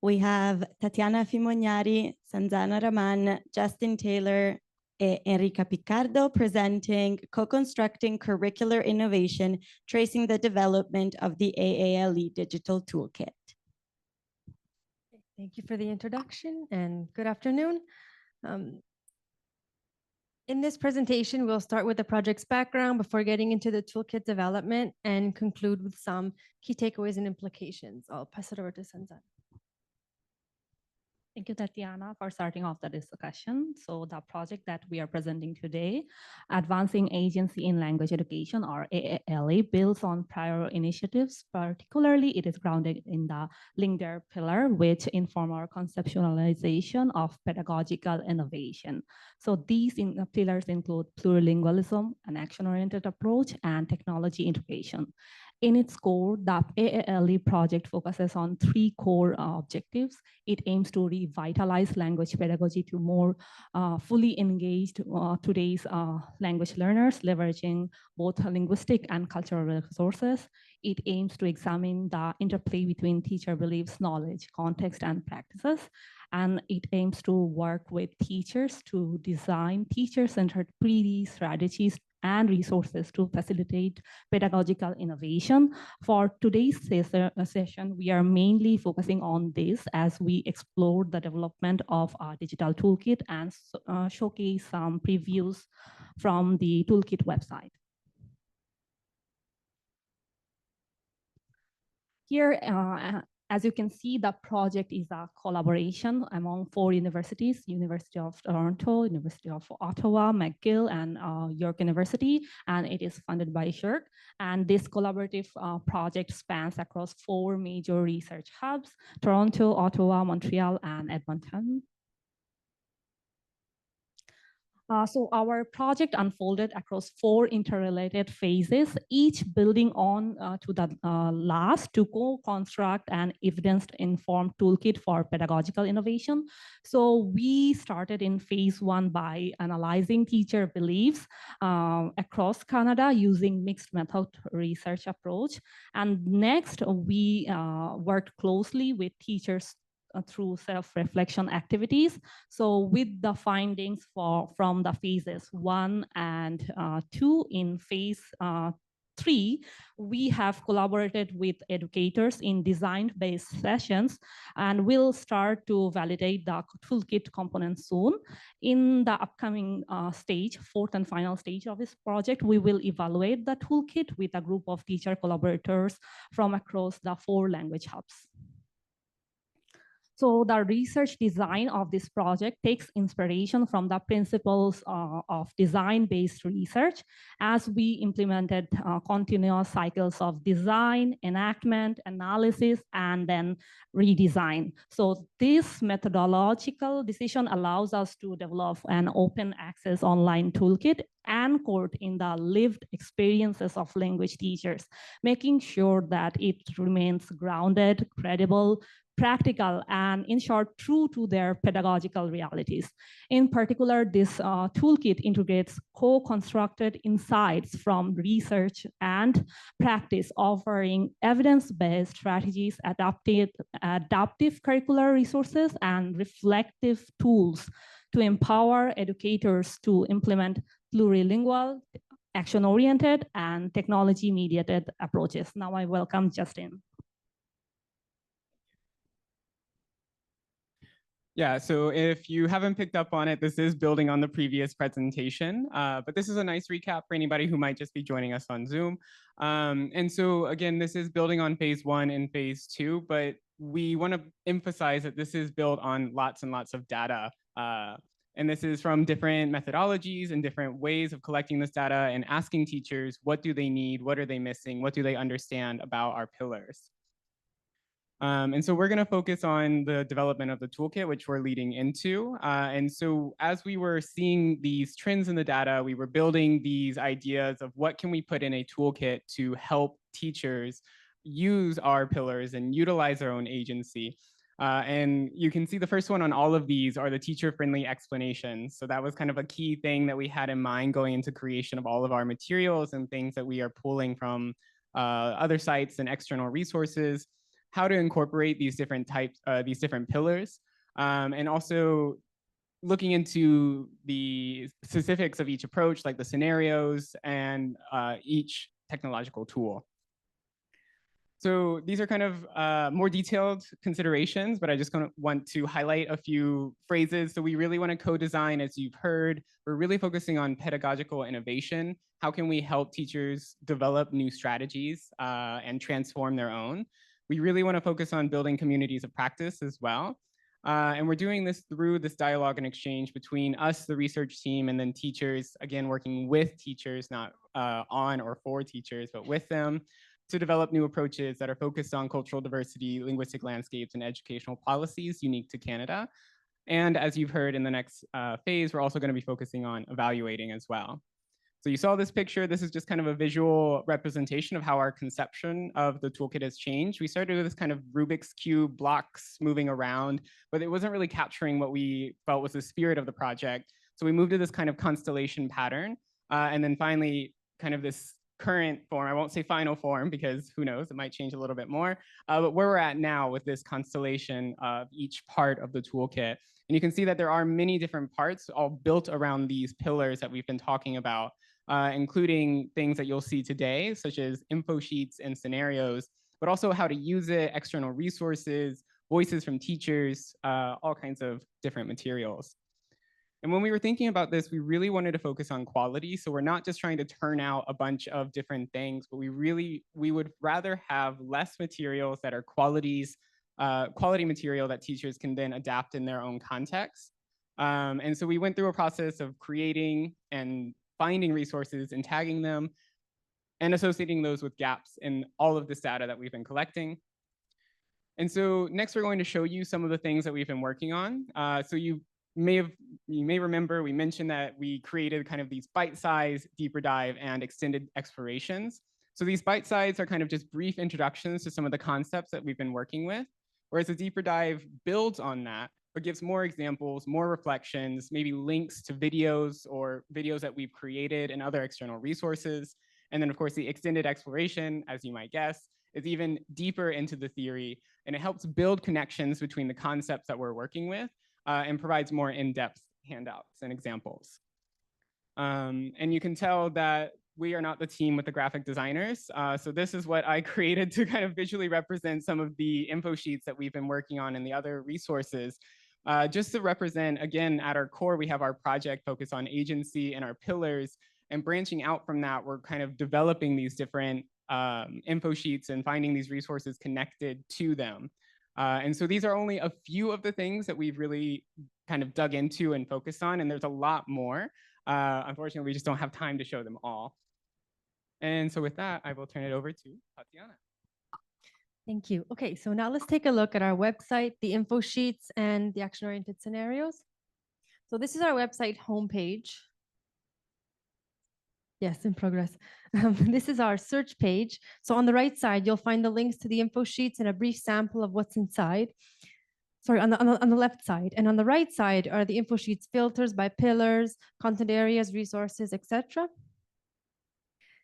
we have Tatiana Fimognari, Sanzana Rahman, Justin Taylor, Enrica Piccardo presenting Co-Constructing Curricular Innovation, Tracing the Development of the AALE Digital Toolkit. Thank you for the introduction and good afternoon. In this presentation, we'll start with the project's background before getting into the toolkit development and conclude with some key takeaways and implications. I'll pass it over to Sanzana. Thank you, Tatiana, for starting off the discussion. So the project that we are presenting today, Advancing Agency in Language Education, or AALE, builds on prior initiatives. Particularly, it is grounded in the LINGDER pillar, which inform our conceptualization of pedagogical innovation. So these pillars include plurilingualism, an action-oriented approach, and technology integration. In its core, the AALE project focuses on three core objectives. It aims to revitalize language pedagogy to more fully engaged today's language learners, leveraging both linguistic and cultural resources. It aims to examine the interplay between teacher beliefs, knowledge, context, and practices. And it aims to work with teachers to design teacher-centered 3D strategies and resources to facilitate pedagogical innovation. For today's session, we are mainly focusing on this as we explore the development of our digital toolkit and showcase some previews from the toolkit website. Here, as you can see, the project is a collaboration among 4 universities: University of Toronto, University of Ottawa, McGill, and York University, and it is funded by SSOU. And this collaborative project spans across 4 major research hubs: Toronto, Ottawa, Montreal, and Edmonton. So our project unfolded across 4 interrelated phases, each building on to the last to co-construct an evidence-informed toolkit for pedagogical innovation. So we started in phase 1 by analyzing teacher beliefs across Canada using mixed method research approach. And next, we worked closely with teachers through self-reflection activities. So with the findings from the phases 1 and 2, in phase 3, we have collaborated with educators in design-based sessions, and we'll start to validate the toolkit components soon. In the upcoming stage, 4th and final stage of this project, we will evaluate the toolkit with a group of teacher collaborators from across the 4 language hubs. So the research design of this project takes inspiration from the principles of design-based research as we implemented continuous cycles of design, enactment, analysis, and then redesign. So this methodological decision allows us to develop an open access online toolkit anchored in the lived experiences of language teachers, making sure that it remains grounded, credible, practical, and in short, true to their pedagogical realities. In particular, this toolkit integrates co-constructed insights from research and practice, offering evidence-based strategies, adaptive curricular resources, and reflective tools to empower educators to implement plurilingual, action-oriented, and technology-mediated approaches. Now I welcome Justin. Yeah, so if you haven't picked up on it, this is building on the previous presentation, but this is a nice recap for anybody who might just be joining us on Zoom. And so again, this is building on phase 1 and phase 2, but we want to emphasize that this is built on lots and lots of data. And this is from different methodologies and different ways of collecting this data and asking teachers, what do they need? What are they missing? What do they understand about our pillars? And so we're going to focus on the development of the toolkit, which we're leading into. And so as we were seeing these trends in the data, we were building these ideas of what can we put in a toolkit to help teachers use our pillars and utilize their own agency. And you can see the first one on all of these are the teacher-friendly explanations. So that was kind of a key thing that we had in mind going into creation of all of our materials and things that we are pulling from other sites and external resources. how to incorporate these different types, these different pillars, and also looking into the specifics of each approach, like the scenarios and each technological tool. So these are kind of more detailed considerations, but I just want to highlight a few phrases. So we really want to co-design, as you've heard. We're really focusing on pedagogical innovation. How can we help teachers develop new strategies and transform their own? We really want to focus on building communities of practice as well. And we're doing this through this dialogue and exchange between us, the research team, and then teachers, again, working with teachers, not on or for teachers, but with them, to develop new approaches that are focused on cultural diversity, linguistic landscapes, and educational policies unique to Canada. And as you've heard in the next phase, we're also going to be focusing on evaluating as well. So you saw this picture. This is just kind of a visual representation of how our conception of the toolkit has changed. We started with this kind of Rubik's Cube blocks moving around, but it wasn't really capturing what we felt was the spirit of the project. So we moved to this kind of constellation pattern. And then finally, kind of this current form, I won't say final form because who knows, it might change a little bit more, but where we're at now with this constellation of each part of the toolkit. And you can see that there are many different parts all built around these pillars that we've been talking about, including things that you'll see today, such as info sheets and scenarios, but also how to use it, external resources, voices from teachers, all kinds of different materials. And when we were thinking about this, we really wanted to focus on quality. So we're not just trying to turn out a bunch of different things, but we would rather have less materials that are quality material that teachers can then adapt in their own context. And so we went through a process of creating and finding resources and tagging them and associating those with gaps in all of this data that we've been collecting. And so next we're going to show you some of the things that we've been working on. So you may remember we mentioned that we created kind of these bite-sized, deeper dive, and extended explorations. So these bite-sized are kind of just brief introductions to some of the concepts that we've been working with, whereas a deeper dive builds on that, but gives more examples, more reflections, maybe links to videos or videos that we've created and other external resources. And then of course the extended exploration, as you might guess, is even deeper into the theory, and it helps build connections between the concepts that we're working with, and provides more in-depth handouts and examples. And you can tell that we are not the team with the graphic designers. So this is what I created to kind of visually represent some of the info sheets that we've been working on and the other resources. Just to represent, again, at our core, we have our project focused on agency and our pillars, and branching out from that, we're kind of developing these different info sheets and finding these resources connected to them. And so these are only a few of the things that we've really kind of dug into and focused on, and there's a lot more. Unfortunately, we just don't have time to show them all. And so with that, I will turn it over to Tatiana. Thank you. Okay, so now let's take a look at our website, the info sheets, and the action-oriented scenarios. So this is our website homepage. Yes, in progress. This is our search page. So on the right side, you'll find the links to the info sheets and a brief sample of what's inside. Sorry, on the left side. And on the right side are the info sheets filters by pillars, content areas, resources, etc.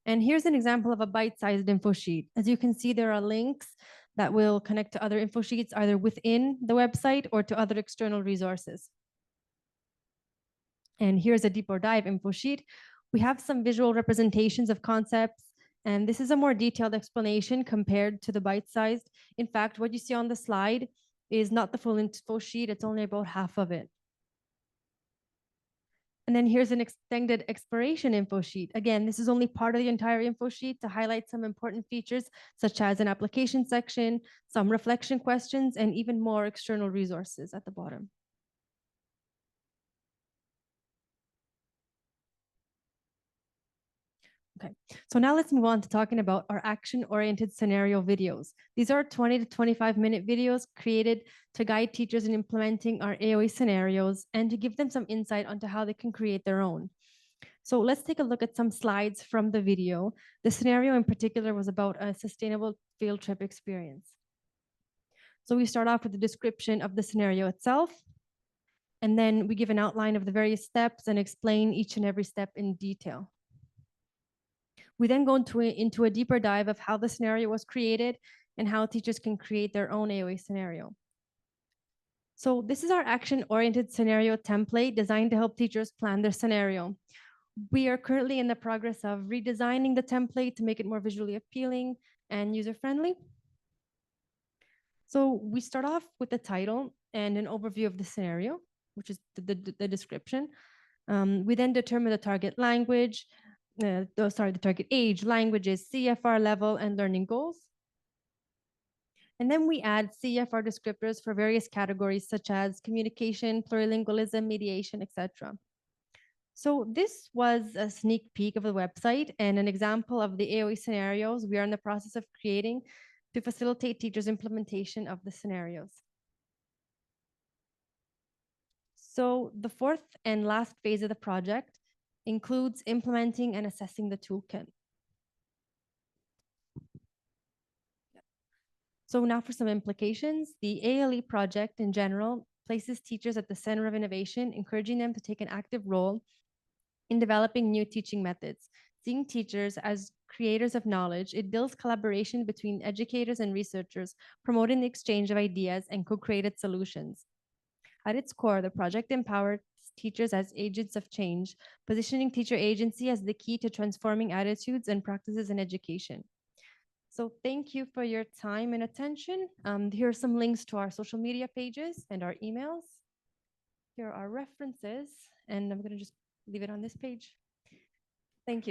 And here's an example of a bite-sized info sheet. As you can see, there are links that will connect to other info sheets, either within the website or to other external resources. And here's a deeper dive info sheet. We have some visual representations of concepts, and this is a more detailed explanation compared to the bite-sized. In fact, what you see on the slide is not the full info sheet, it's only about half of it. And then here's an extended exploration info sheet. Again, this is only part of the entire info sheet to highlight some important features, such as an application section, some reflection questions, and even more external resources at the bottom. Okay, so now let's move on to talking about our action-oriented scenario videos. These are 20 to 25-minute videos created to guide teachers in implementing our AOE scenarios and to give them some insight onto how they can create their own. So let's take a look at some slides from the video. The scenario in particular was about a sustainable field trip experience. So we start off with the description of the scenario itself, and then we give an outline of the various steps and explain each and every step in detail. We then go into a deeper dive of how the scenario was created and how teachers can create their own AOA scenario. So this is our action-oriented scenario template designed to help teachers plan their scenario. We are currently in the progress of redesigning the template to make it more visually appealing and user-friendly. So we start off with the title and an overview of the scenario, which is the description. We then determine the target language, the target age, languages, CFR level, and learning goals. And then we add CFR descriptors for various categories such as communication, plurilingualism, mediation, etc. So this was a sneak peek of the website and an example of the AOE scenarios we are in the process of creating to facilitate teachers' implementation of the scenarios. So the fourth and last phase of the project includes implementing and assessing the toolkit. So now for some implications. The ALE project in general places teachers at the center of innovation, encouraging them to take an active role in developing new teaching methods. Seeing teachers as creators of knowledge, it builds collaboration between educators and researchers, promoting the exchange of ideas and co-created solutions. At its core, the project empowers teachers as agents of change, positioning teacher agency as the key to transforming attitudes and practices in education. So thank you for your time and attention. Here are some links to our social media pages and our emails. Here are references, and I'm going to just leave it on this page. Thank you.